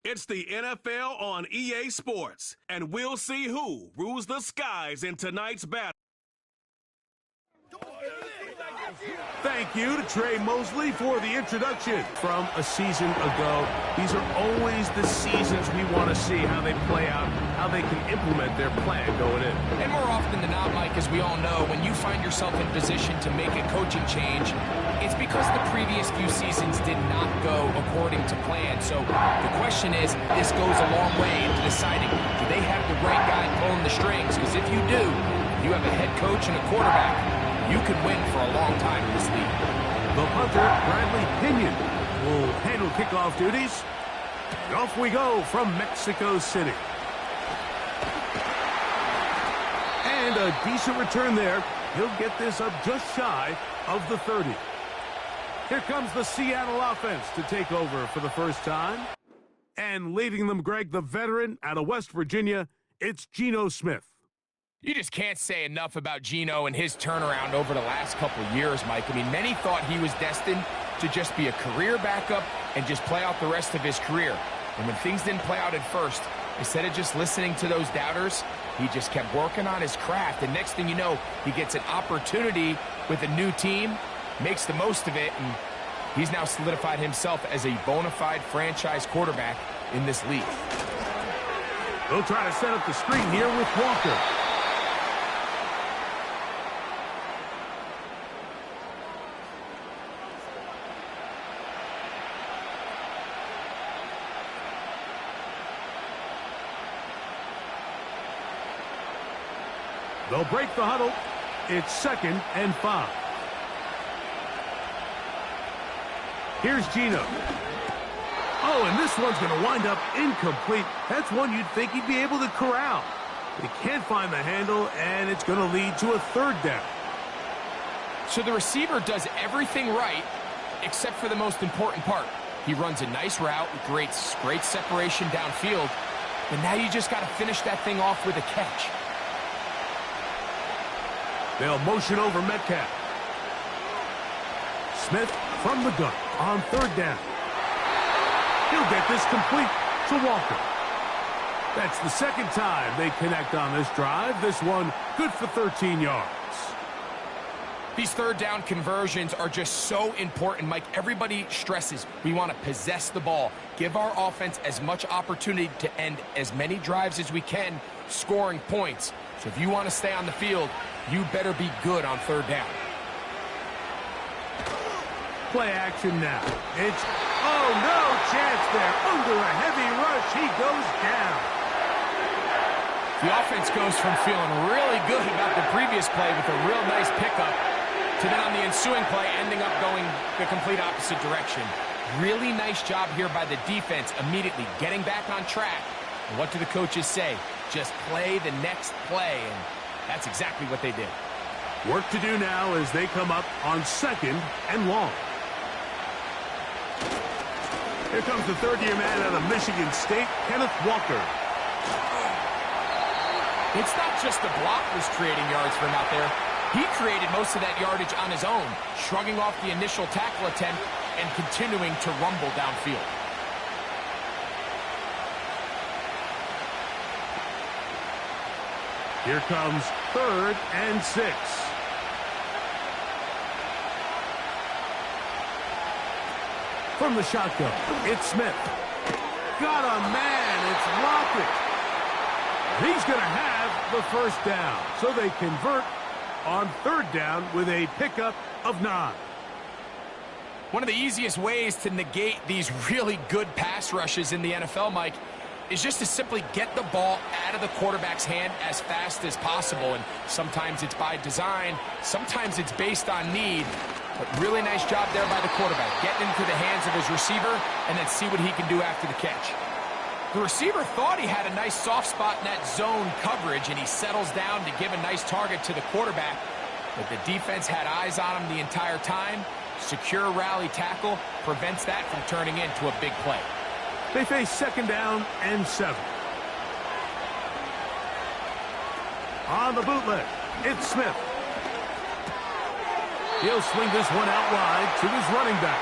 It's the NFL on EA Sports, and we'll see who rules the skies in tonight's battle. Thank you to Trey Mosley for the introduction. From a season ago, these are always the seasons we want to see how they play out, how they can implement their plan going in. And more often than not, Mike, as we all know, when you find yourself in position to make a coaching change, it's because the previous few seasons did not go according to plan. So the question is, this goes a long way into deciding, do they have the right guy pulling the strings? Because if you do, you have a head coach and a quarterback, you could win for a long time in this league. The punter, Bradley Pinion, will handle kickoff duties. And off we go from Mexico City. And a decent return there. He'll get this up just shy of the 30. Here comes the Seattle offense to take over for the first time. And leading them, Greg, the veteran out of West Virginia, it's Geno Smith. You just can't say enough about Geno and his turnaround over the last couple years, Mike. I mean, many thought he was destined to just be a career backup and just play out the rest of his career. And when things didn't play out at first, instead of just listening to those doubters, he just kept working on his craft. And next thing you know, he gets an opportunity with a new team, makes the most of it, and he's now solidified himself as a bona fide franchise quarterback in this league. They'll try to set up the screen here with Walker. They'll break the huddle. It's 2nd and 5. Here's Geno. Oh, and this one's going to wind up incomplete. That's one you'd think he'd be able to corral. They can't find the handle, and it's going to lead to a 3rd down. So the receiver does everything right, except for the most important part. He runs a nice route, great separation downfield, but now you just got to finish that thing off with a catch. They'll motion over Metcalf. Smith from the gun on 3rd down. He'll get this complete to Walker. That's the 2nd time they connect on this drive. This one good for 13 yards. These 3rd down conversions are just so important, Mike. Everybody stresses we want to possess the ball, give our offense as much opportunity to end as many drives as we can, scoring points. So if you want to stay on the field, you better be good on 3rd down. Play action now. It's, oh, no chance there. Under a heavy rush, he goes down. The offense goes from feeling really good about the previous play with a real nice pickup to then on the ensuing play ending up going the complete opposite direction. Really nice job here by the defense, immediately getting back on track. And what do the coaches say? Just play the next play, and that's exactly what they did. Work to do now as they come up on 2nd and long. Here comes the 3rd-year man out of Michigan State, Kenneth Walker. It's not just the blockers creating yards for him out there. He created most of that yardage on his own, shrugging off the initial tackle attempt and continuing to rumble downfield. Here comes 3rd and 6. From the shotgun, it's Smith. Got a man, it's Lockett. He's going to have the 1st down. So they convert on 3rd down with a pickup of 9. One of the easiest ways to negate these really good pass rushes in the NFL, Mike, is just to simply get the ball out of the quarterback's hand as fast as possible. And sometimes it's by design, sometimes it's based on need. But really nice job there by the quarterback, getting into the hands of his receiver and then see what he can do after the catch. The receiver thought he had a nice soft spot in that zone coverage, and he settles down to give a nice target to the quarterback. But the defense had eyes on him the entire time. Secure rally tackle prevents that from turning into a big play. They face 2nd down and 7. On the bootleg, it's Smith. He'll swing this one out wide to his running back.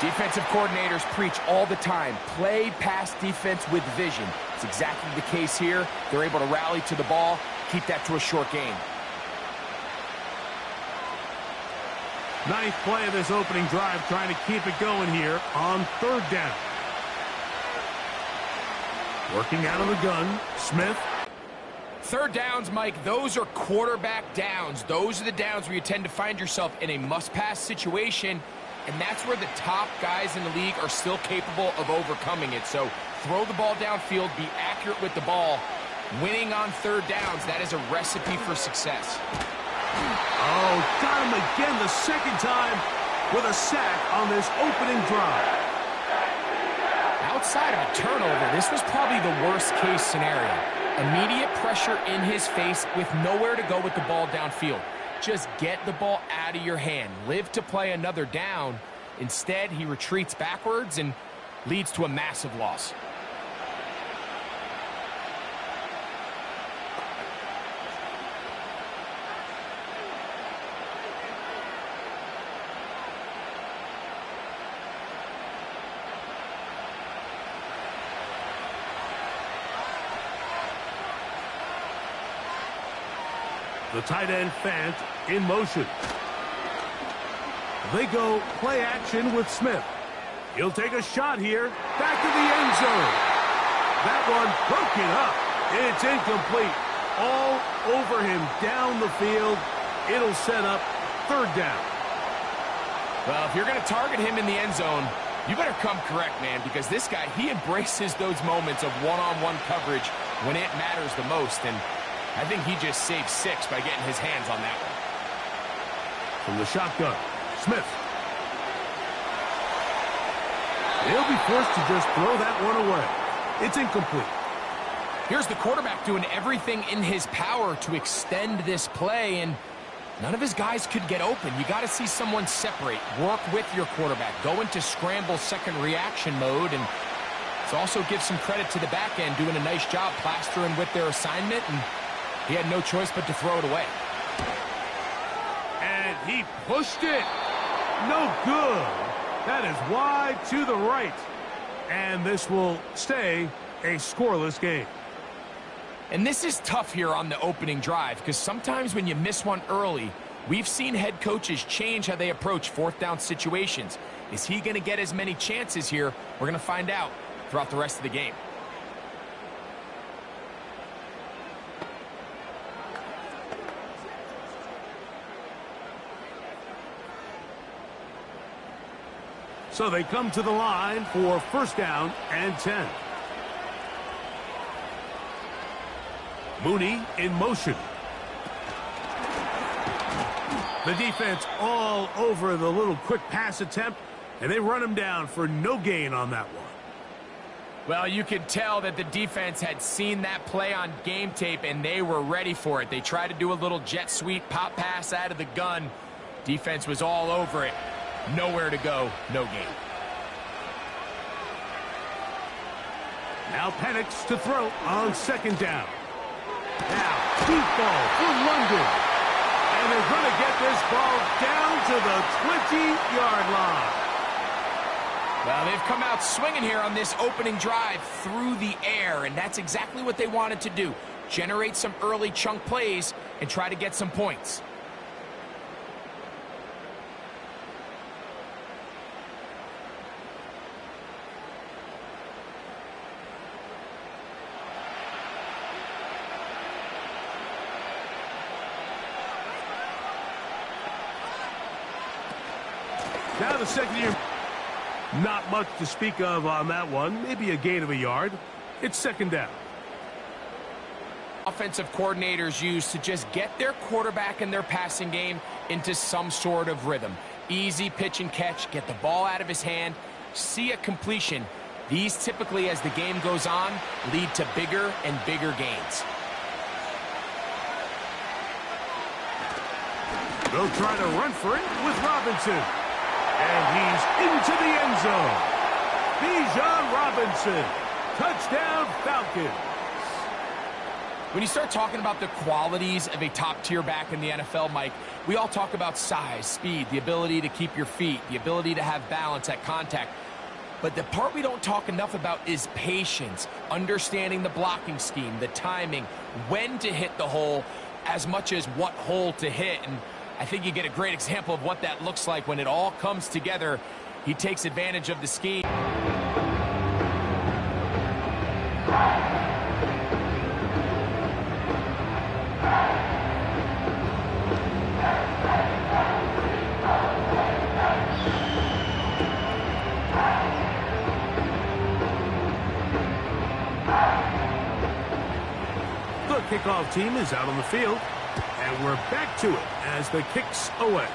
Defensive coordinators preach all the time, play pass defense with vision. It's exactly the case here. They're able to rally to the ball, keep that to a short game. Ninth play of this opening drive, trying to keep it going here on third down. Working out of the gun, Smith. Third downs, Mike, those are quarterback downs. Those are the downs where you tend to find yourself in a must-pass situation, and that's where the top guys in the league are still capable of overcoming it. So throw the ball downfield, be accurate with the ball. Winning on third downs, that is a recipe for success. Oh, got him again the second time with a sack on this opening drive. Outside of a turnover, this was probably the worst-case scenario. Immediate pressure in his face with nowhere to go with the ball downfield. Just get the ball out of your hand. Live to play another down. Instead, he retreats backwards and leads to a massive loss. The tight end Fant in motion. They go play action with Smith. He'll take a shot here. Back to the end zone. That one broken up. It's incomplete. All over him down the field. It'll set up third down. Well, if you're going to target him in the end zone, you better come correct, man, because this guy, he embraces those moments of one-on-one coverage when it matters the most, and I think he just saved 6 by getting his hands on that one. From the shotgun, Smith. He'll be forced to just throw that one away. It's incomplete. Here's the quarterback doing everything in his power to extend this play, and none of his guys could get open. You got to see someone separate, work with your quarterback, go into scramble second reaction mode, and let's also give some credit to the back end doing a nice job plastering with their assignment, and he had no choice but to throw it away. And he pushed it. No good. That is wide to the right. And this will stay a scoreless game. And this is tough here on the opening drive because sometimes when you miss one early, we've seen head coaches change how they approach fourth down situations. Is he going to get as many chances here? We're going to find out throughout the rest of the game. So they come to the line for first down and 10. Mooney in motion. The defense all over the little quick pass attempt, and they run him down for no gain on that one. Well, you could tell that the defense had seen that play on game tape, and they were ready for it. They tried to do a little jet sweep pop pass out of the gun. Defense was all over it. Nowhere to go, no gain. Now Penix to throw on second down. Now, deep ball for London. And they're going to get this ball down to the 20-yard line. Well, they've come out swinging here on this opening drive through the air, and that's exactly what they wanted to do. Generate some early chunk plays and try to get some points. Now the second year. Not much to speak of on that one. Maybe a gain of a yard. It's second down. Offensive coordinators use to just get their quarterback and their passing game into some sort of rhythm. Easy pitch and catch, get the ball out of his hand, see a completion. These typically, as the game goes on, lead to bigger and bigger gains. They'll try to run for it with Robinson. And he's into the end zone. Bijan Robinson. Touchdown, Falcons. When you start talking about the qualities of a top-tier back in the NFL, Mike, we all talk about size, speed, the ability to keep your feet, the ability to have balance at contact. But the part we don't talk enough about is patience, understanding the blocking scheme, the timing, when to hit the hole, as much as what hole to hit. And I think you get a great example of what that looks like when it all comes together. He takes advantage of the scheme. The kickoff team is out on the field, and we're back to it as the kick's away.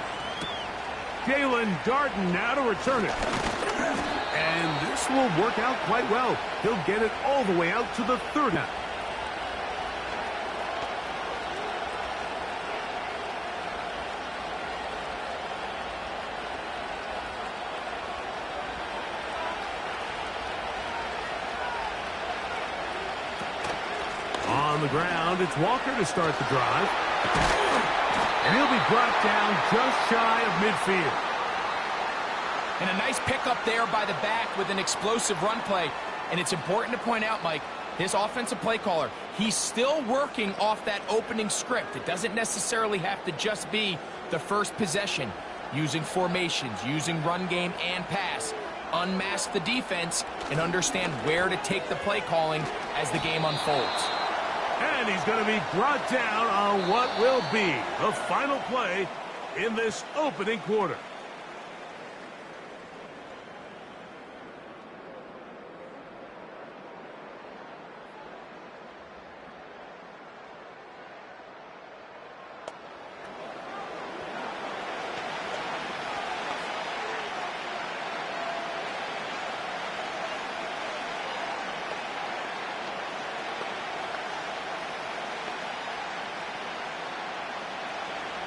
Jalen Darden now to return it. And this will work out quite well. He'll get it all the way out to the 30. On the ground, it's Walker to start the drive. And he'll be brought down just shy of midfield. And a nice pickup there by the back with an explosive run play. And it's important to point out, Mike, his offensive play caller, he's still working off that opening script. It doesn't necessarily have to just be the first possession. Using formations, using run game and pass. Unmask the defense and understand where to take the play calling as the game unfolds. And he's going to be brought down on what will be the final play in this opening quarter.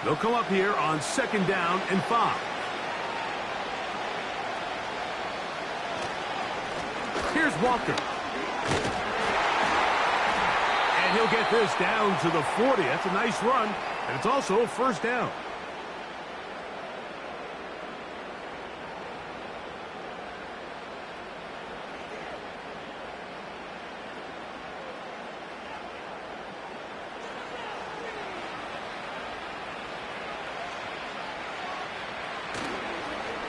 They'll come up here on 2nd down and 5. Here's Walker. And he'll get this down to the 40. That's a nice run, and it's also a first down.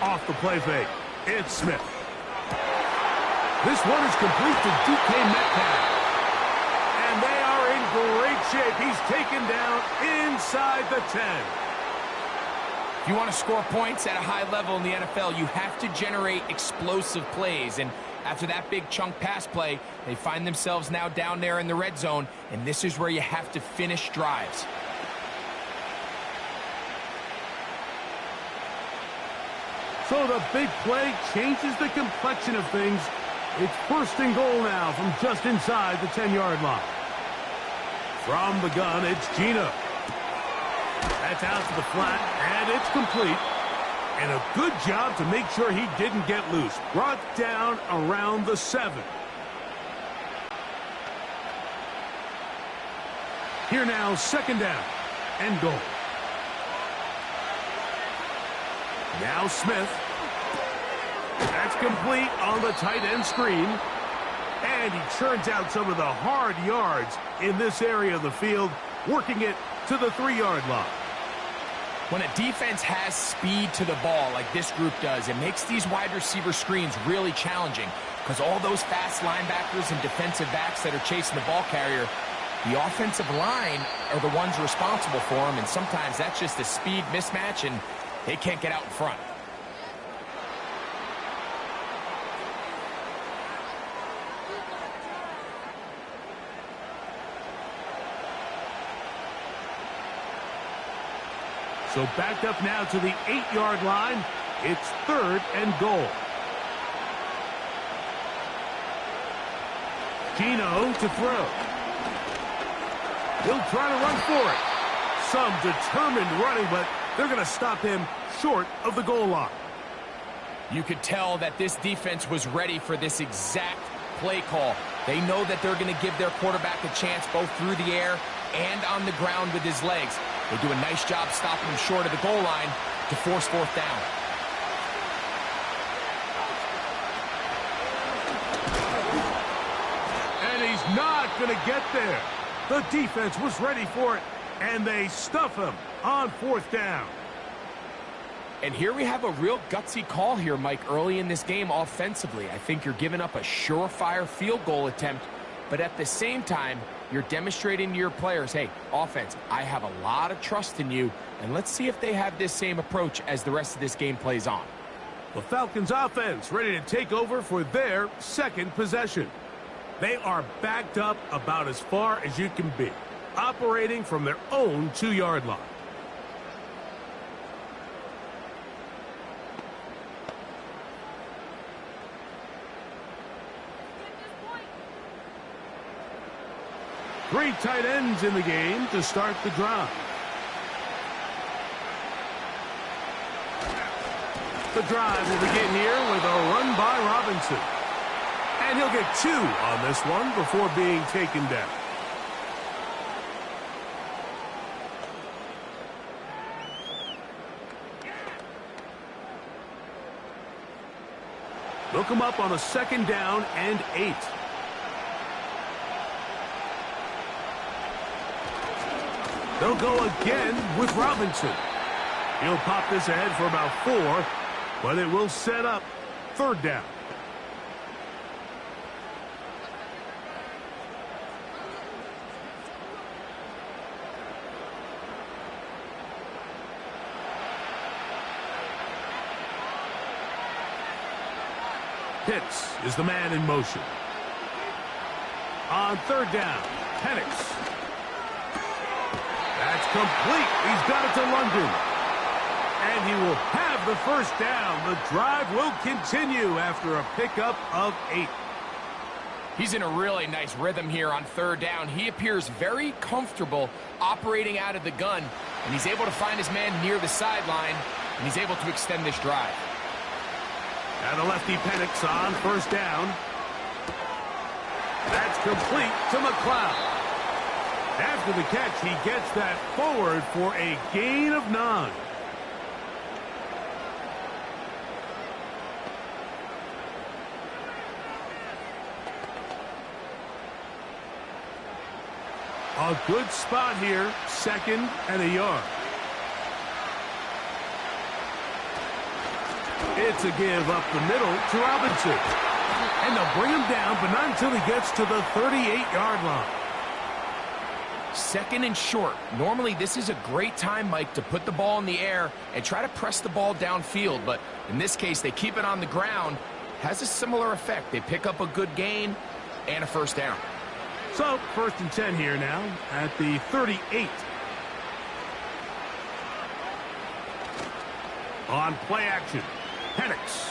Off the play fake, it's Smith. This one is complete to DK Metcalf. And they are in great shape. He's taken down inside the 10. If you want to score points at a high level in the NFL, you have to generate explosive plays. And after that big chunk pass play, they find themselves now down there in the red zone. And this is where you have to finish drives. So the big play changes the complexion of things. It's 1st and goal now from just inside the 10-yard line. From the gun, it's Gino. That's out to the flat, and it's complete. And a good job to make sure he didn't get loose. Brought down around the 7. Here now, 2nd down and goal. Now Smith. That's complete on the tight end screen. And he churns out some of the hard yards in this area of the field, working it to the 3-yard line. When a defense has speed to the ball like this group does, it makes these wide receiver screens really challenging because all those fast linebackers and defensive backs that are chasing the ball carrier, the offensive line are the ones responsible for them, and sometimes that's just a speed mismatch and they can't get out in front. So backed up now to the 8-yard line. It's 3rd and goal. Gino to throw. He'll try to run for it. Some determined running, but they're going to stop him short of the goal line. You could tell that this defense was ready for this exact play call. They know that they're going to give their quarterback a chance both through the air and on the ground with his legs. They do a nice job stopping him short of the goal line to force fourth down. And he's not going to get there. The defense was ready for it, and they stuff him on fourth down. And here we have a real gutsy call here, Mike, early in this game offensively. I think you're giving up a surefire field goal attempt, but at the same time, you're demonstrating to your players, hey, offense, I have a lot of trust in you, and let's see if they have this same approach as the rest of this game plays on. The Falcons offense ready to take over for their second possession. They are backed up about as far as you can be, operating from their own 2-yard line. Three tight ends in the game to start the drive. The drive will begin here with a run by Robinson. And he'll get 2 on this one before being taken down. They'll come up on a 2nd down and 8. They'll go again with Robinson. He'll pop this ahead for about 4, but it will set up 3rd down. Pitts is the man in motion. On 3rd down, Penix. That's complete. He's got it to London. And he will have the 1st down. The drive will continue after a pickup of 8. He's in a really nice rhythm here on 3rd down. He appears very comfortable operating out of the gun, and he's able to find his man near the sideline, and he's able to extend this drive. And the lefty Penix on 1st down. That's complete to McLeod. After the catch, he gets that forward for a gain of 9. A good spot here, 2nd and a yard. It's a give up the middle to Robinson. And they'll bring him down, but not until he gets to the 38-yard line. 2nd and short. Normally, this is a great time, Mike, to put the ball in the air and try to press the ball downfield. But in this case, they keep it on the ground. Has a similar effect. They pick up a good gain and a 1st down. So, 1st and 10 here now at the 38. On play action, Penix.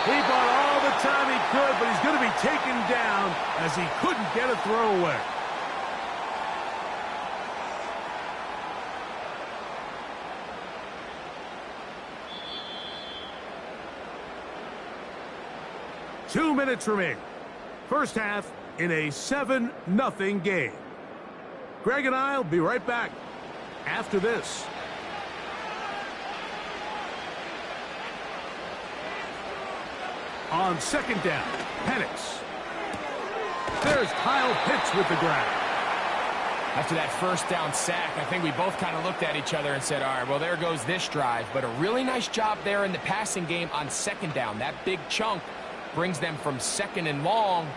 He bought all the time he could, but he's going to be taken down as he couldn't get a throwaway. Two minutes remain. First half in a 7-0 game. Greg and I will be right back after this. On 2nd down, Penix. There's Kyle Pitts with the grab. After that 1st down sack, I think we both kind of looked at each other and said, all right, well, there goes this drive. But a really nice job there in the passing game on 2nd down. That big chunk brings them from 2nd and long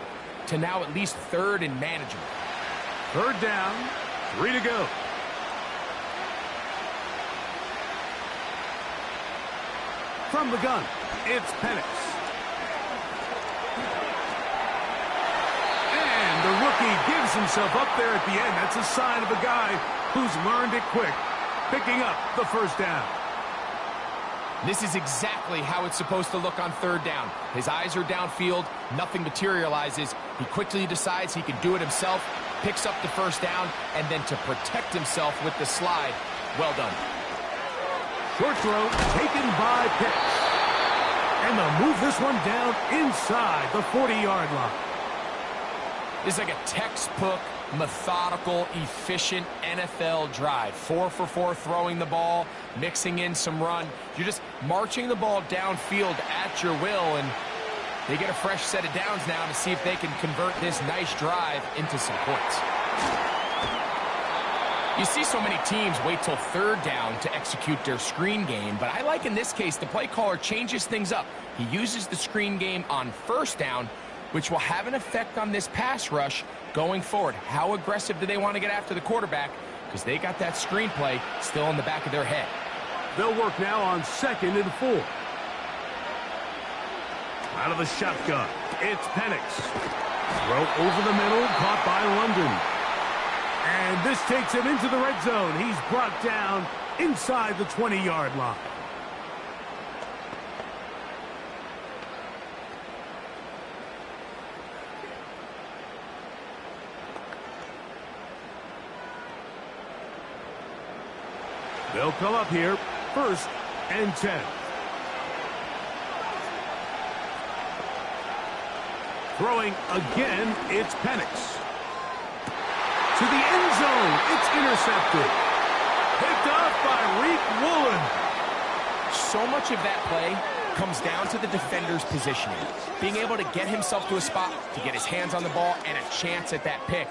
to now at least 3rd and manageable. 3rd down, 3 to go. From the gun, it's Penix. And the rookie gives himself up there at the end. That's a sign of a guy who's learned it quick, picking up the 1st down. This is exactly how it's supposed to look on 3rd down. His eyes are downfield, nothing materializes. He quickly decides he can do it himself, picks up the 1st down, and then to protect himself with the slide. Well done. Short throw taken by Pitts. And they'll move this one down inside the 40-yard line. This is like a textbook, methodical, efficient NFL drive. 4 for 4 throwing the ball, mixing in some run. You're just marching the ball downfield at your will, and they get a fresh set of downs now to see if they can convert this nice drive into some points. You see so many teams wait till 3rd down to execute their screen game, but I like in this case the play caller changes things up. He uses the screen game on 1st down, which will have an effect on this pass rush going forward. How aggressive do they want to get after the quarterback? Because they got that screen play still in the back of their head. They'll work now on 2nd and 4. Out of the shotgun, it's Penix. Throw over the middle, caught by London. And this takes him into the red zone. He's brought down inside the 20-yard line. They'll come up here, 1st and 10. Throwing again, it's Penix. To the end zone, it's intercepted. Picked off by Reek Woolen. So much of that play comes down to the defender's positioning. Being able to get himself to a spot, to get his hands on the ball, and a chance at that pick.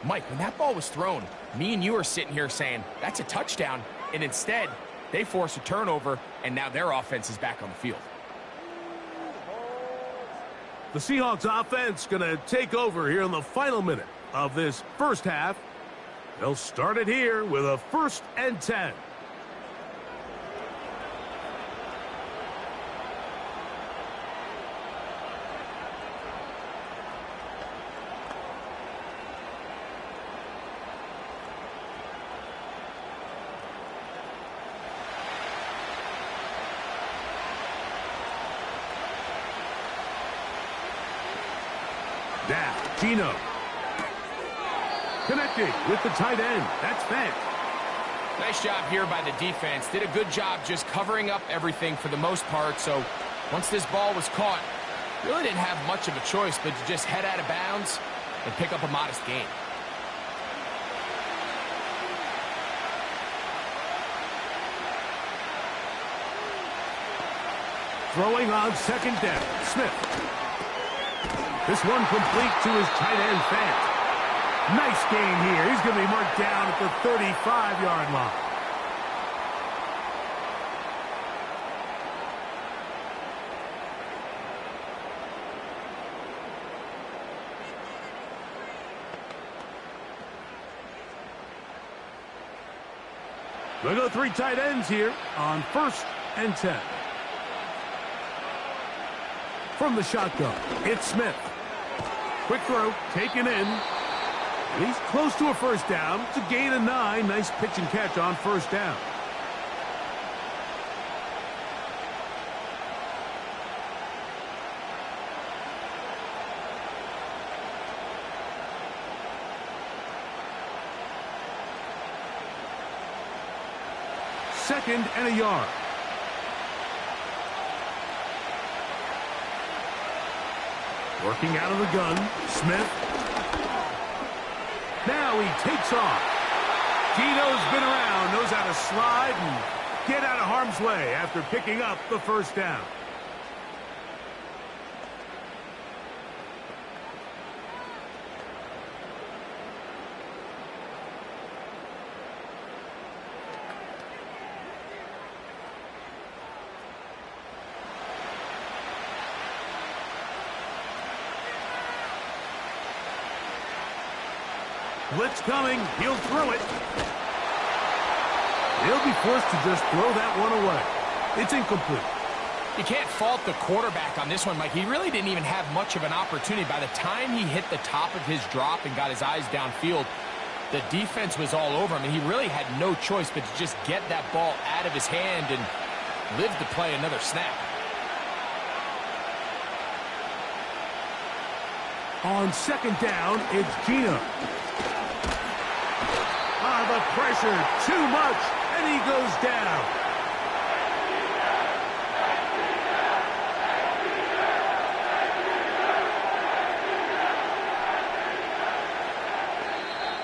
Mike, when that ball was thrown, me and you are sitting here saying, that's a touchdown. And instead, they force a turnover, and now their offense is back on the field. The Seahawks offense going to take over here in the final minute of this first half. They'll start it here with a 1st and 10. Now, Gino. Connected with the tight end. That's Fant. Nice job here by the defense. Did a good job just covering up everything for the most part. So once this ball was caught, really didn't have much of a choice but to just head out of bounds and pick up a modest gain. Throwing on 2nd down. Smith. This one complete to his tight end, Fant. Nice gain here. He's going to be marked down at the 35-yard line. They'll go 3 tight ends here on 1st and 10. From the shotgun, it's Smith. Quick throw, taken in. He's close to a 1st down. It's a gain of 9. Nice pitch and catch on 1st down. Second and a yard. Working out of the gun, Smith. Now he takes off. Gino's been around, knows how to slide and get out of harm's way after picking up the 1st down. Blitz coming. He'll throw it. He'll be forced to just throw that one away. It's incomplete. You can't fault the quarterback on this one, Mike. He really didn't even have much of an opportunity. By the time he hit the top of his drop and got his eyes downfield, the defense was all over him, and he really had no choice but to just get that ball out of his hand and live to play another snap. On 2nd down, it's Gino. The pressure, too much, and he goes down.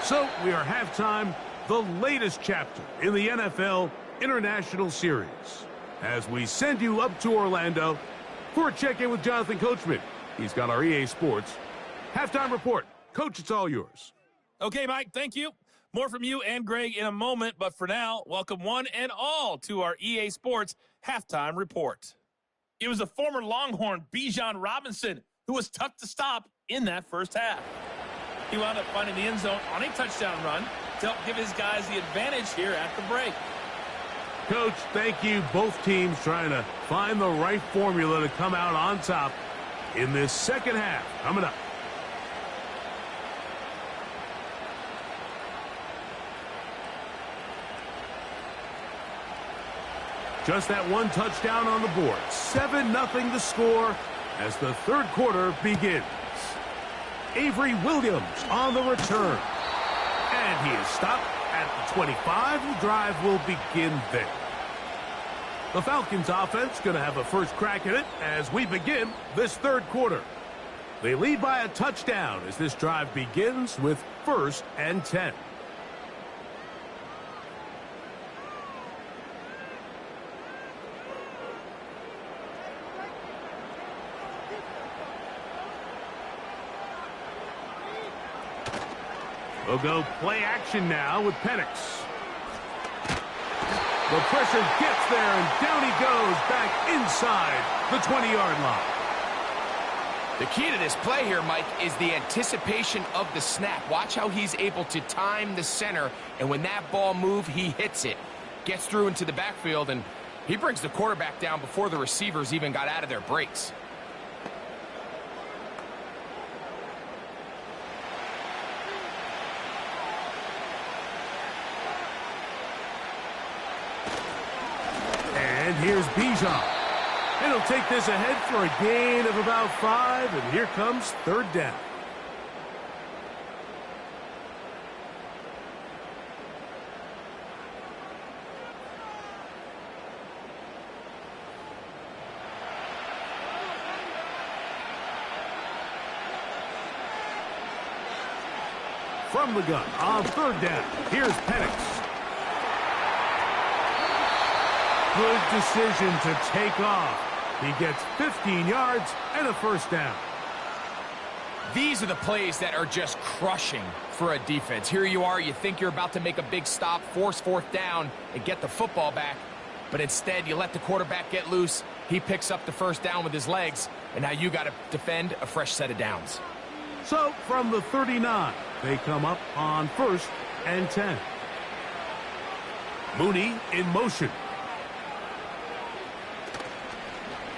So we are halftime, the latest chapter in the NFL International Series. As we send you up to Orlando for a check-in with Jonathan Coachman. He's got our EA Sports halftime report. Coach, it's all yours. Okay, Mike, thank you. More from you and Greg in a moment, but for now, welcome one and all to our EA Sports halftime report. It was the former Longhorn Bijan Robinson who was tough to stop in that first half. He wound up finding the end zone on a touchdown run to help give his guys the advantage here at the break. Coach, thank you. Both teams trying to find the right formula to come out on top in this second half. Coming up. Just that one touchdown on the board. 7-0 the score as the third quarter begins. Avery Williams on the return. And he is stopped at the 25. The drive will begin there. The Falcons offense going to have a first crack at it as we begin this third quarter. They lead by a touchdown as this drive begins with 1st and 10. We'll go play action now with Penix. The pressure gets there, and down he goes back inside the 20-yard line. The key to this play here, Mike, is the anticipation of the snap. Watch how he's able to time the center, and when that ball moves, he hits it. Gets through into the backfield, and he brings the quarterback down before the receivers even got out of their breaks. And here's Bijan. And he'll take this ahead for a gain of about 5, and here comes third down. From the gun on third down, here's Penix. Good decision to take off. He gets 15 yards and a first down. These are the plays that are just crushing for a defense. Here you are, you think you're about to make a big stop, force fourth down, and get the football back. But instead, you let the quarterback get loose. He picks up the first down with his legs, and now you got to defend a fresh set of downs. So, from the 39, they come up on 1st and 10. Mooney in motion.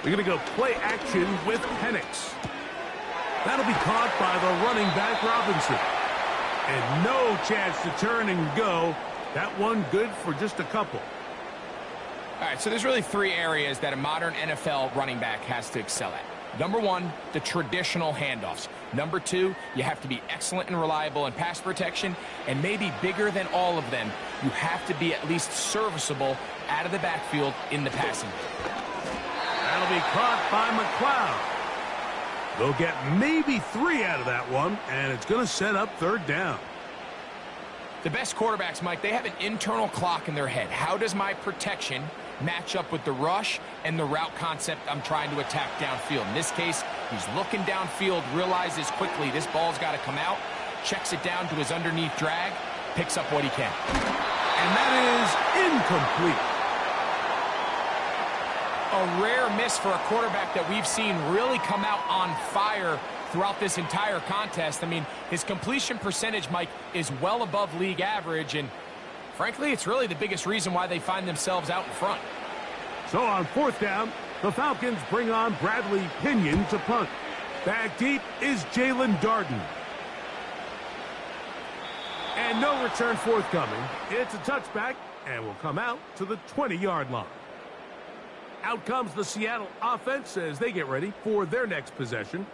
We're going to go play action with Penix. That'll be caught by the running back Robinson. And no chance to turn and go. That one good for just a couple. All right, so there's really 3 areas that a modern NFL running back has to excel at. Number 1, the traditional handoffs. Number 2, you have to be excellent and reliable in pass protection. And maybe bigger than all of them, you have to be at least serviceable out of the backfield in the passing game. That'll be caught by McLeod. They'll get maybe 3 out of that one, and it's going to set up third down. The best quarterbacks, Mike, they have an internal clock in their head. How does my protection match up with the rush and the route concept I'm trying to attack downfield? In this case, he's looking downfield, realizes quickly this ball's got to come out, checks it down to his underneath drag, picks up what he can. And that is incomplete. A rare miss for a quarterback that we've seen really come out on fire throughout this entire contest. I mean, his completion percentage, Mike, is well above league average, and frankly, it's really the biggest reason why they find themselves out in front. So on 4th down, the Falcons bring on Bradley Pinion to punt. Back deep is Jalen Darden. And no return forthcoming. It's a touchback, and will come out to the 20-yard line. Out comes the Seattle offense as they get ready for their next possession.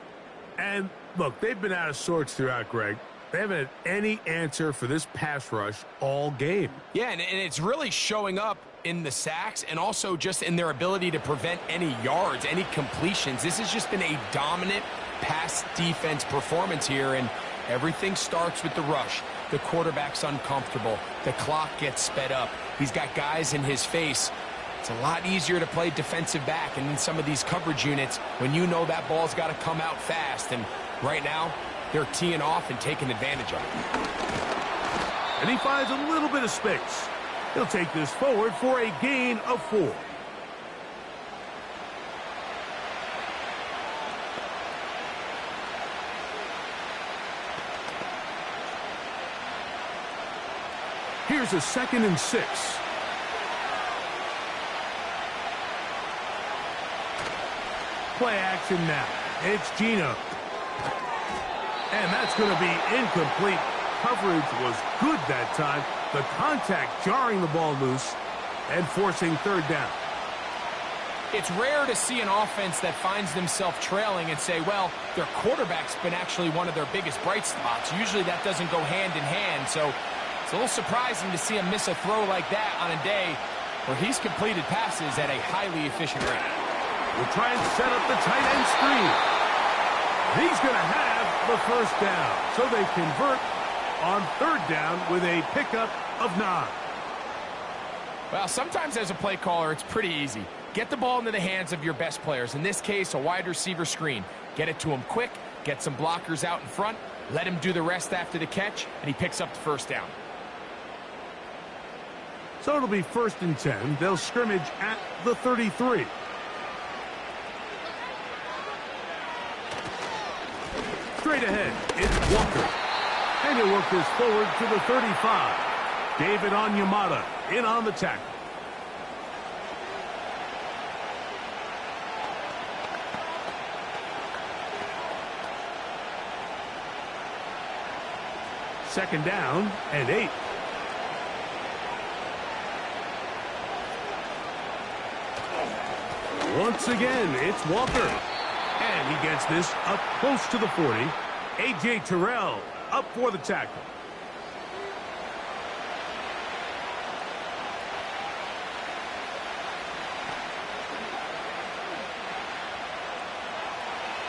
And, look, they've been out of sorts throughout, Greg. They haven't had any answer for this pass rush all game. Yeah, and it's really showing up in the sacks and also just in their ability to prevent any yards, any completions. This has just been a dominant pass defense performance here, and everything starts with the rush. the quarterback's uncomfortable. The clock gets sped up. He's got guys in his face. It's a lot easier to play defensive back and in some of these coverage units when you know that ball's got to come out fast. And right now, they're teeing off and taking advantage of it. And he finds a little bit of space. He'll take this forward for a gain of 4. Here's a 2nd and 6. Play action now. It's Geno. And that's going to be incomplete. Coverage was good that time. The contact jarring the ball loose and forcing 3rd down. It's rare to see an offense that finds themselves trailing and say, well, their quarterback's been actually one of their biggest bright spots. Usually that doesn't go hand in hand, so it's a little surprising to see him miss a throw like that on a day where he's completed passes at a highly efficient rate. We'll try and set up the tight end screen. He's going to have the 1st down, so they convert on 3rd down with a pickup of 9. Well, sometimes as a play caller, it's pretty easy. Get the ball into the hands of your best players. In this case, a wide receiver screen. Get it to him quick, get some blockers out in front, let him do the rest after the catch, and he picks up the 1st down. So it'll be 1st and 10. They'll scrimmage at the 33. Straight ahead, it's Walker. And he'll work this forward to the 35. David Onyemata in on the tackle. Second down and 8. Once again, it's Walker. And he gets this up close to the 40. A.J. Terrell up for the tackle.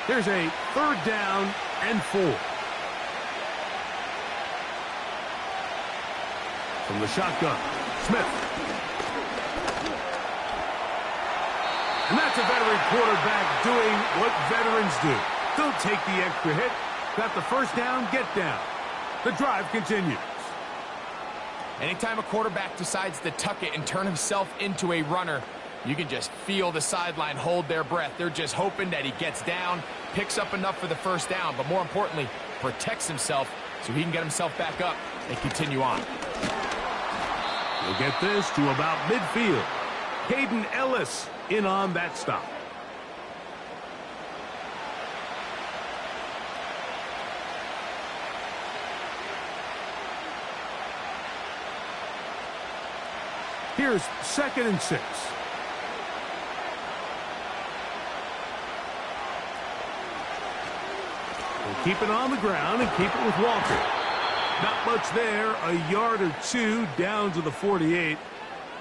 There's a 3rd down and 4. From the shotgun, Smith. And that's a veteran quarterback doing what veterans do. Don't take the extra hit. Got the 1st down, get down. The drive continues. Anytime a quarterback decides to tuck it and turn himself into a runner, you can just feel the sideline hold their breath. They're just hoping that he gets down, picks up enough for the 1st down, but more importantly, protects himself so he can get himself back up and continue on. We'll get this to about midfield. Caden Ellis in on that stop. Here's 2nd and 6. We'll keep it on the ground and keep it with Walker. Not much there, a yard or 2 down to the 48.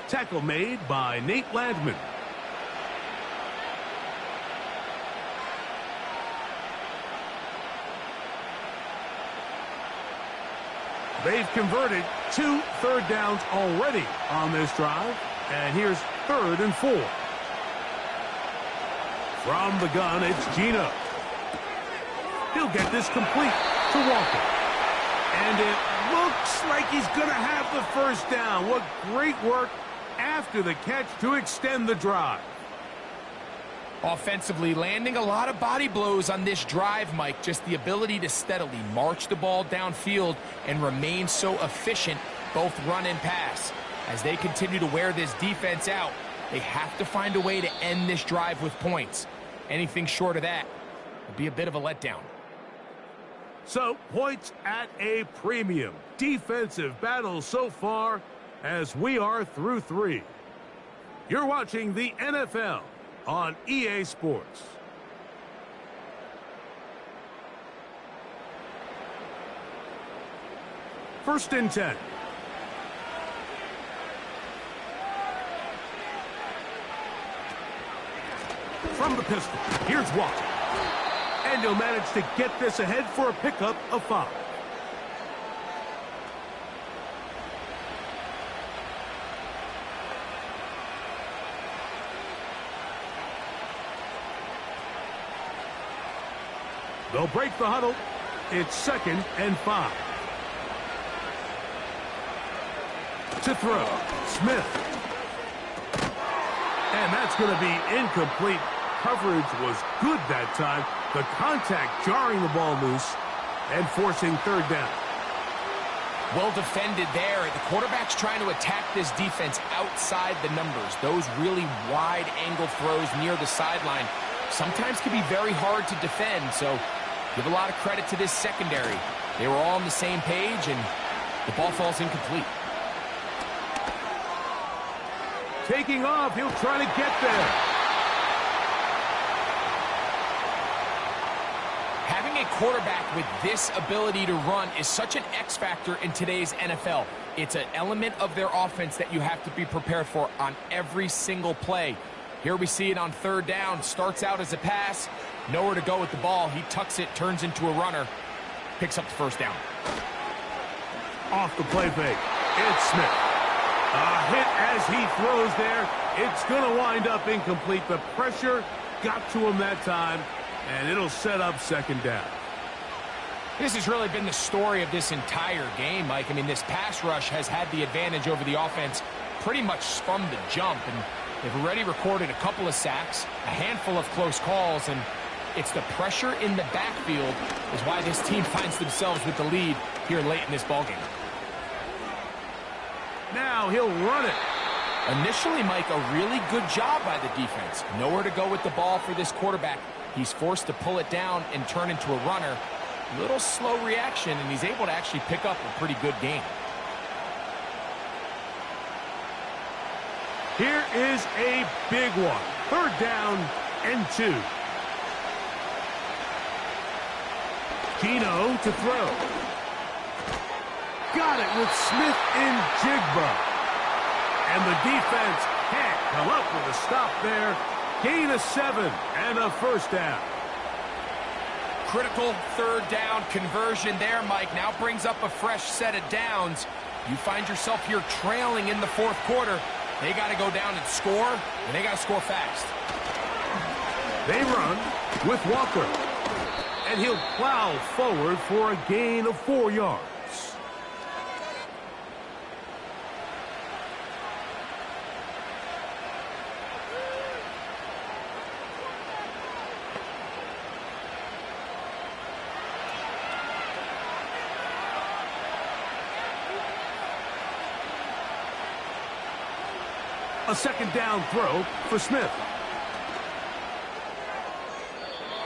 Tackle made by Nate Landman. They've converted 2 3rd downs already on this drive. And here's 3rd and 4. From the gun, it's Geno. He'll get this complete to Walker. And it looks like he's going to have the 1st down. What great work after the catch to extend the drive. Offensively, landing a lot of body blows on this drive, Mike. Just the ability to steadily march the ball downfield and remain so efficient, both run and pass. As they continue to wear this defense out, they have to find a way to end this drive with points. Anything short of that would be a bit of a letdown. So, points at a premium. Defensive battle so far as we are through 3. You're watching the NFL on EA Sports. First and 10. From the pistol, here's Walker. And he'll manage to get this ahead for a pickup of 5. They'll break the huddle. It's 2nd and 5. To throw, Smith. And that's going to be incomplete. Coverage was good that time. The contact jarring the ball loose and forcing 3rd down. Well defended there. The quarterback's trying to attack this defense outside the numbers. Those really wide angle throws near the sideline sometimes can be very hard to defend, so give a lot of credit to this secondary. They were all on the same page, and the ball falls incomplete. Taking off, he'll try to get there. Having a quarterback with this ability to run is such an X factor in today's NFL. It's an element of their offense that you have to be prepared for on every single play. Here we see it on 3rd down. Starts out as a pass. Nowhere to go with the ball. He tucks it, turns into a runner. Picks up the 1st down. Off the play fake. It's Smith. A hit as he throws there. It's going to wind up incomplete. The pressure got to him that time, and it'll set up 2nd down. This has really been the story of this entire game, Mike. I mean, this pass rush has had the advantage over the offense pretty much from the jump, and they've already recorded a couple of sacks, a handful of close calls, and it's the pressure in the backfield is why this team finds themselves with the lead here late in this ballgame. Now he'll run it. Initially, Mike, a really good job by the defense. Nowhere to go with the ball for this quarterback. He's forced to pull it down and turn into a runner. Little slow reaction, and he's able to actually pick up a pretty good game. Here is a big one. 3rd down and 2. Gino to throw. Got it with Smith and Jigba. And the defense can't come up with a stop there. Gain of 7 and a 1st down. Critical 3rd down conversion there, Mike. Now brings up a fresh set of downs. You find yourself here trailing in the 4th quarter. They got to go down and score, and they got to score fast. They run with Walker. And he'll plow forward for a gain of 4 yards. A 2nd down throw for Smith.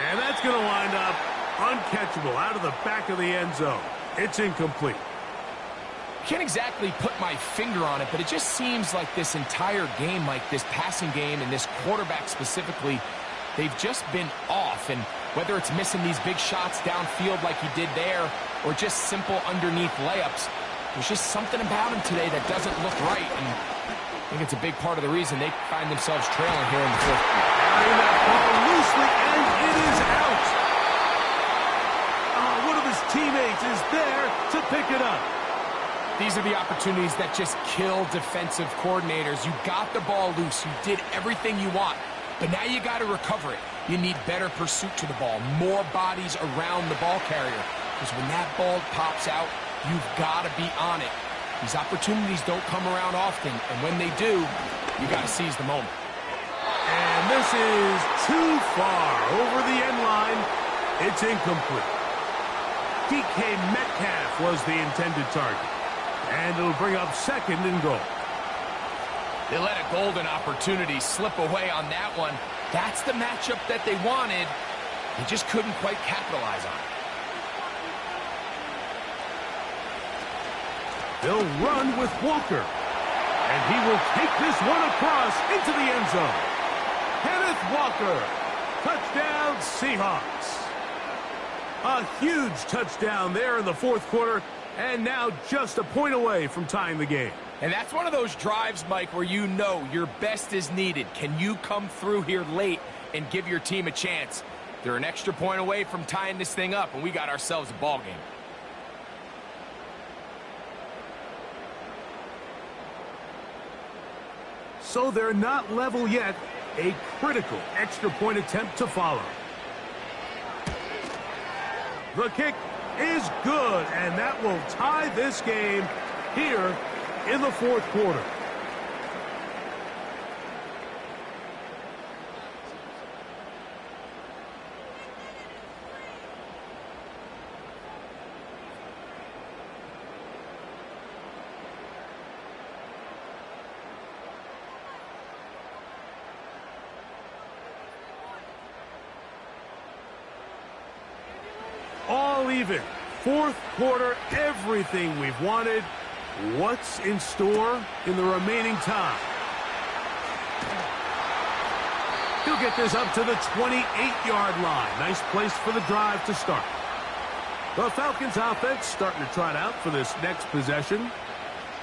And that's going to wind up uncatchable out of the back of the end zone. It's incomplete. Can't exactly put my finger on it, but it just seems like this entire game, like this passing game and this quarterback specifically, they've just been off. And whether it's missing these big shots downfield like he did there or just simple underneath layups, there's just something about him today that doesn't look right. And I think it's a big part of the reason they find themselves trailing here in the 4th quarter. Carrying that ball loosely, and it is out. One of his teammates is there to pick it up. These are the opportunities that just kill defensive coordinators. You got the ball loose. You did everything you want, but now you got to recover it. You need better pursuit to the ball, more bodies around the ball carrier, because when that ball pops out, you've got to be on it. These opportunities don't come around often, and when they do, you got to seize the moment. And this is too far over the end line. It's incomplete. DK Metcalf was the intended target. And it'll bring up 2nd and goal. They let a golden opportunity slip away on that one. That's the matchup that they wanted. They just couldn't quite capitalize on it. They'll run with Walker. And he will take this one across into the end zone. Kenneth Walker. Touchdown, Seahawks. A huge touchdown there in the 4th quarter. And now just a point away from tying the game. And that's one of those drives, Mike, where you know your best is needed. Can you come through here late and give your team a chance? They're an extra point away from tying this thing up, and we got ourselves a ball game. So they're not level yet. A critical extra point attempt to follow. The kick is good, and that will tie this game here in the fourth quarter. All even. Fourth quarter, everything we've wanted. What's in store in the remaining time? He'll get this up to the 28-yard line. Nice place for the drive to start. The Falcons offense starting to trot out for this next possession.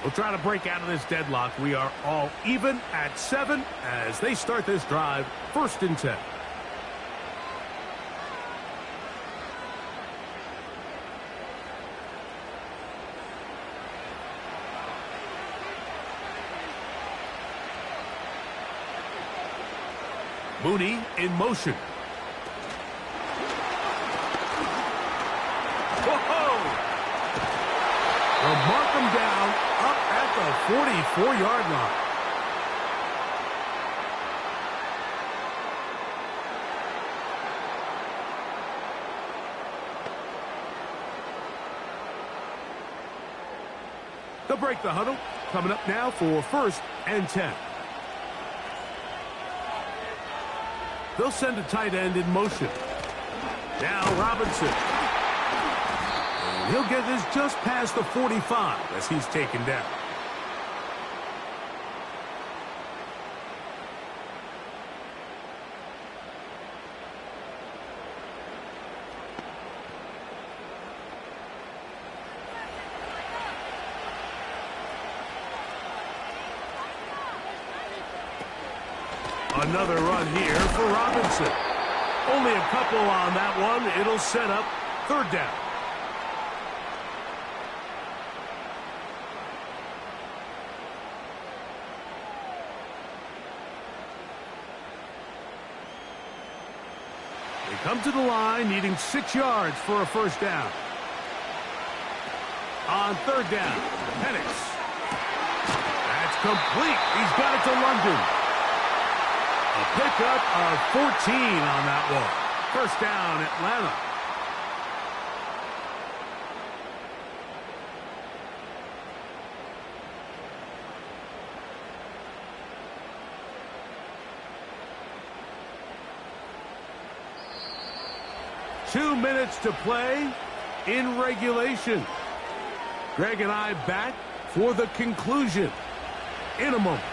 We'll try to break out of this deadlock. We are all even at 7 as they start this drive, 1st and 10. Mooney in motion. Whoa! They'll mark him down up at the 44-yard line. They'll break the huddle. Coming up now for 1st and 10. They'll send a tight end in motion. Now Robinson. And he'll get this just past the 45 as he's taken down. Another run here for Robinson. Only a couple on that one. It'll set up 3rd down. They come to the line needing 6 yards for a 1st down. On 3rd down, Penix. That's complete. He's got it to London. A pickup of 14 on that one. 1st down, Atlanta. Two minutes to play in regulation. Greg and I back for the conclusion in a moment.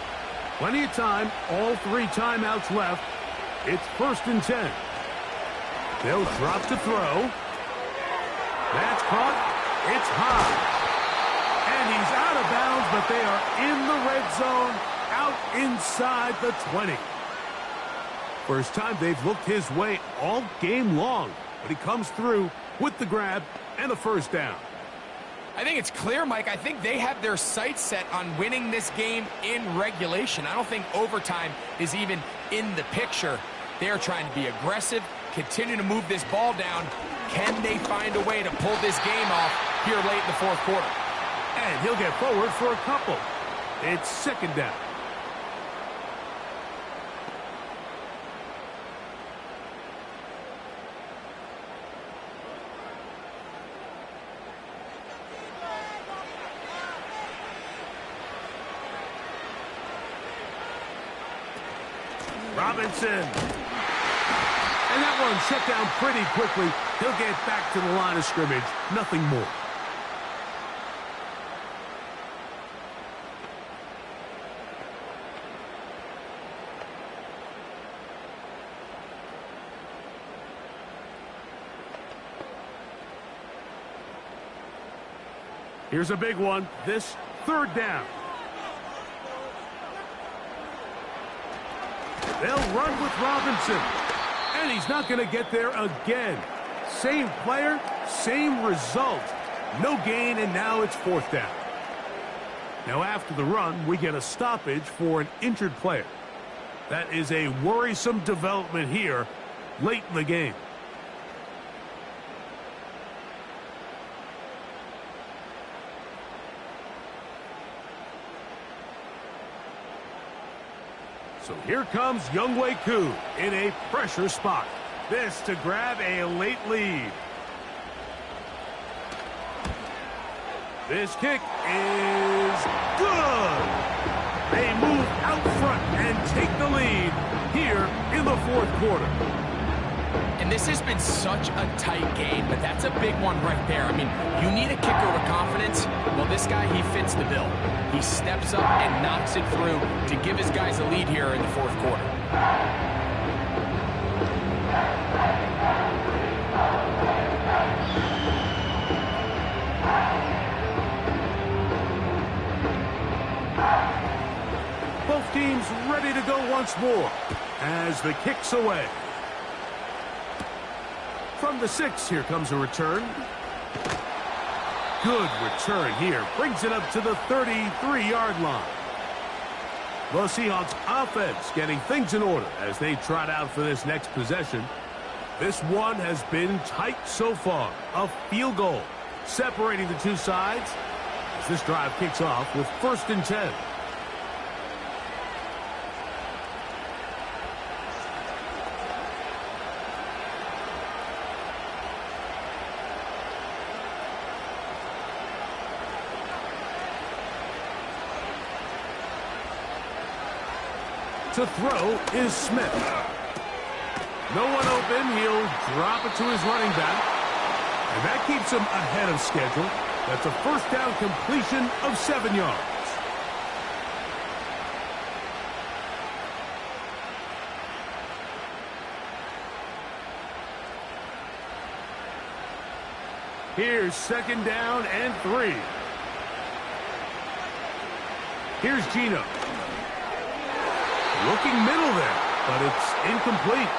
Plenty of time, all 3 timeouts left. It's 1st and 10. They'll drop to throw. That's caught. It's high. And he's out of bounds, but they are in the red zone, out inside the 20. First time they've looked his way all game long, but he comes through with the grab and a 1st down. I think it's clear, Mike. I think they have their sights set on winning this game in regulation. I don't think overtime is even in the picture. They're trying to be aggressive, continue to move this ball down. Can they find a way to pull this game off here late in the 4th quarter? And he'll get forward for a couple. It's 2nd down. Robinson. And that one shut down pretty quickly. He'll get back to the line of scrimmage. Nothing more. Here's a big one. This 3rd down. They'll run with Robinson. And he's not going to get there again. Same player, same result. No gain, and now it's 4th down. Now after the run, we get a stoppage for an injured player. That is a worrisome development here late in the game. So here comes Younghoe Koo in a pressure spot. This to grab a late lead. This kick is good. They move out front and take the lead here in the fourth quarter. And this has been such a tight game, but that's a big one right there. I mean, you need a kicker with confidence. Well, this guy, he fits the bill. He steps up and knocks it through to give his guys a lead here in the fourth quarter. Both teams ready to go once more as the kick's away. From the 6, here comes a return. Good return here. Brings it up to the 33-yard line. The Seahawks offense getting things in order as they trot out for this next possession. This one has been tight so far. A field goal separating the two sides as this drive kicks off with 1st and 10. To throw is Smith. No one open. He'll drop it to his running back. And that keeps him ahead of schedule. That's a first down completion of 7 yards. Here's 2nd down and 3. Here's Gino. Looking middle there, but it's incomplete.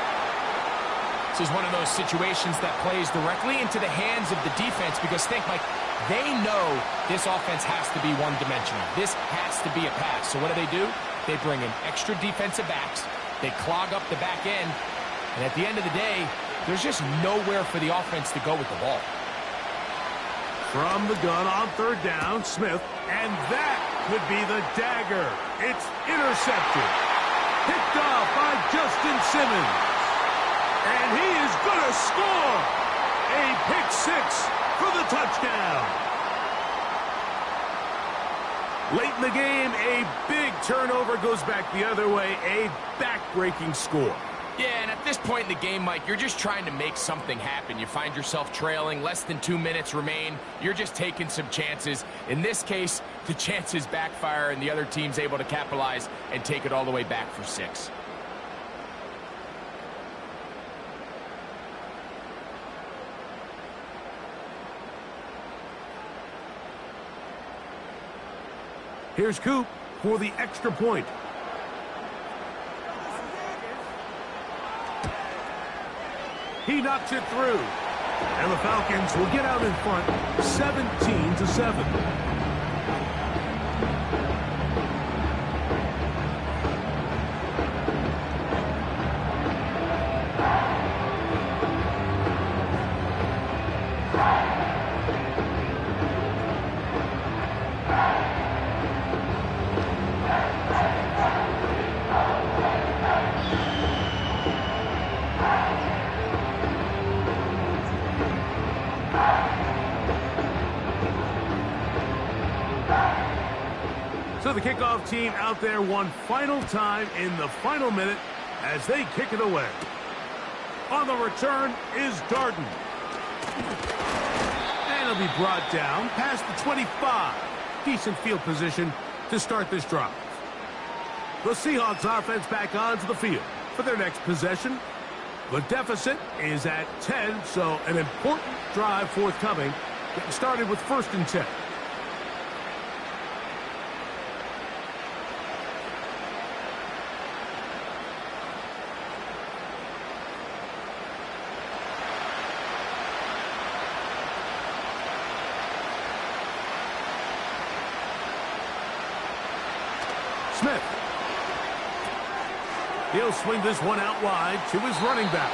This is one of those situations that plays directly into the hands of the defense because think, Mike, they know this offense has to be one-dimensional. This has to be a pass. So what do? They bring in extra defensive backs. They clog up the back end. And at the end of the day, there's just nowhere for the offense to go with the ball. From the gun on 3rd down, Smith. And that could be the dagger. It's intercepted. Picked off by Justin Simmons. And he is going to score. A pick 6 for the touchdown. Late in the game, a big turnover goes back the other way. A back-breaking score. Yeah, and at this point in the game, Mike, you're just trying to make something happen. You find yourself trailing, less than 2 minutes remain. You're just taking some chances. In this case, the chances backfire, and the other team's able to capitalize and take it all the way back for 6. Here's Coop for the extra point. He knocks it through. And the Falcons will get out in front 17-7. So the kickoff team out there one final time in the final minute as they kick it away. On the return is Darden. And he'll be brought down past the 25. Decent field position to start this drive. The Seahawks offense back onto the field for their next possession. The deficit is at 10, so an important drive forthcoming. Getting started with 1st and 10. Smith. He'll swing this one out wide to his running back.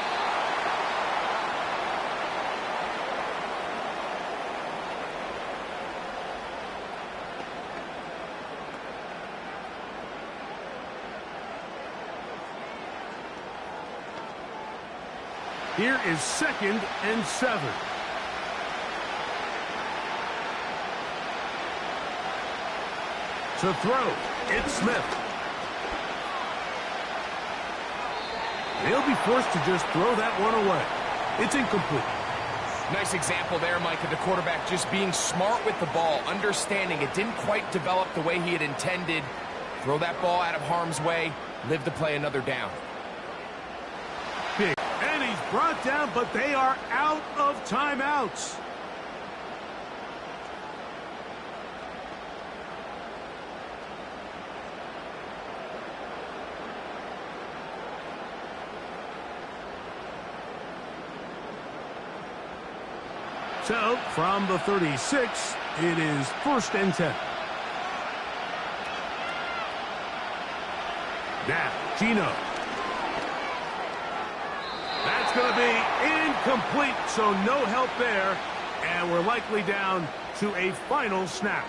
Here is 2nd and 7. To throw, it's Smith. They'll be forced to just throw that one away. It's incomplete. Nice example there, Mike, of the quarterback just being smart with the ball, understanding it didn't quite develop the way he had intended. Throw that ball out of harm's way, live to play another down. Big. And he's brought down, but they are out of timeouts. So, from the 36, it is 1st and 10. Now, Gino. That's going to be incomplete, so no help there. And we're likely down to a final snap.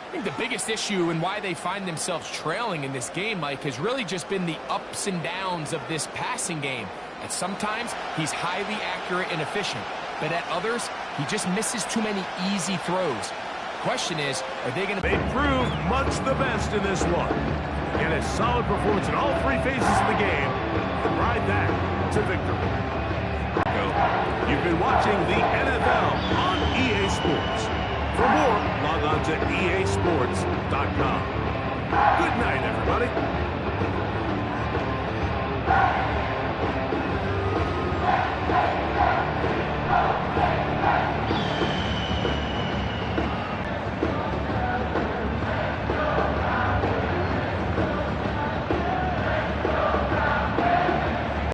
I think the biggest issue and why they find themselves trailing in this game, Mike, has really just been the ups and downs of this passing game. And sometimes he's highly accurate and efficient. But at others, he just misses too many easy throws. Question is, are they going to... They proved much the best in this one. Get a solid performance in all 3 phases of the game and ride that to victory. You've been watching the NFL on EA Sports. For more, log on to easports.com. Good night, everybody.